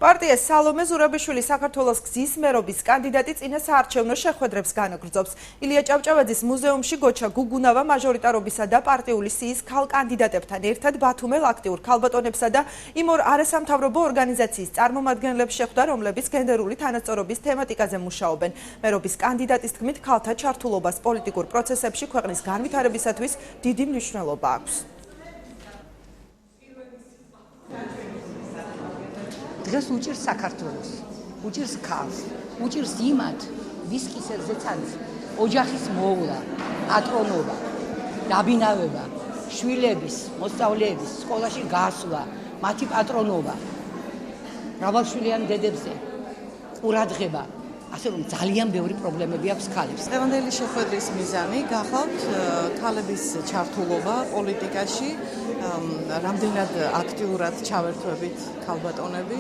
პარტია სალომე ზურაბიშვილი საქართველოს გზის მერობის კანდიდატი წინა საარჩევნო შეხვედრებს განაგრძობს. ილია ჭავჭავაძის მუზეუმში გოჩა გუგუნავა მაჟორიტარობისა და პარტიული სიის ქალ კანდიდატებთან ერთად ბათუმელ აქტიურ ქალბატონებსა და იმ ორ არასამთავრობო ორგანიზაციის წარმომადგენლებს შეხვდა, რომლებიც გენდერული თანასწორობის თემატიკაზე მუშაობენ. მერობის კანდიდატის თქმით, ქალთა ჩართულობას პოლიტიკურ პროცესებში ქვეყნის განვითარებისათვის დიდი მნიშვნელობა აქვს. დღეს უჭირს საქართველოს, უჭირს ქალს, უჭირს იმათ, ვის კისერზეც არის ოჯახის მოვლა, პატრონობა, დაბინავება, შვილების, მოსწავლეების სკოლაში გასვლა, მათი პატრონობა, მრავალშვილიან დედებზე ყურადღება, ასე რომ ძალიან ბევრი პრობლემები აქვს ქალებს. დღევანდელი შეხვედრის მიზანი გახავთ ქალების ჩართულობა პოლიტიკაში, რამდენად აქტიურად ჩავერთვებით ქალბატონები,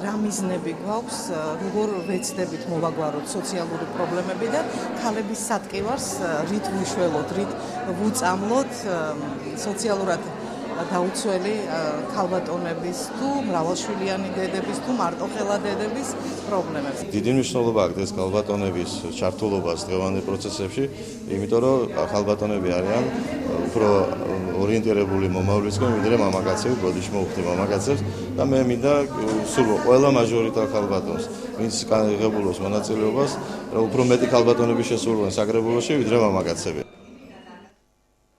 რა მიზნები გვაქვს, როგორ ვეცდებით მოვაგვაროთ სოციალური პრობლემები და ქალების სატკივარს რით ვიშველოთ, რით ვუწამლოთ სოციალურად დაუცველი ქალბატონების თუ მრავალშვილიანი დედების თუ მარტოხელა დედების პრობლემებს. დიდი მნიშვნელობა აქვს ეს ქალბატონების ჩართულობას დღევანდელ პროცესებში, იმიტომ რომ ქალბატონები არიან უფრო ორიენტირებული მომავლისკენ, ვიდრე მამაკაცები, ბოდიში მოვხდი მამაკაცებს და მე მინდა სულ ყველა მაჟორიტარ ქალბატონს, ვინც განაღებულობს მონაწილეობას, უფრო მეტი ქალბატონები შესულყვენ საკრებულოში, ვიდრე მამაკაცები.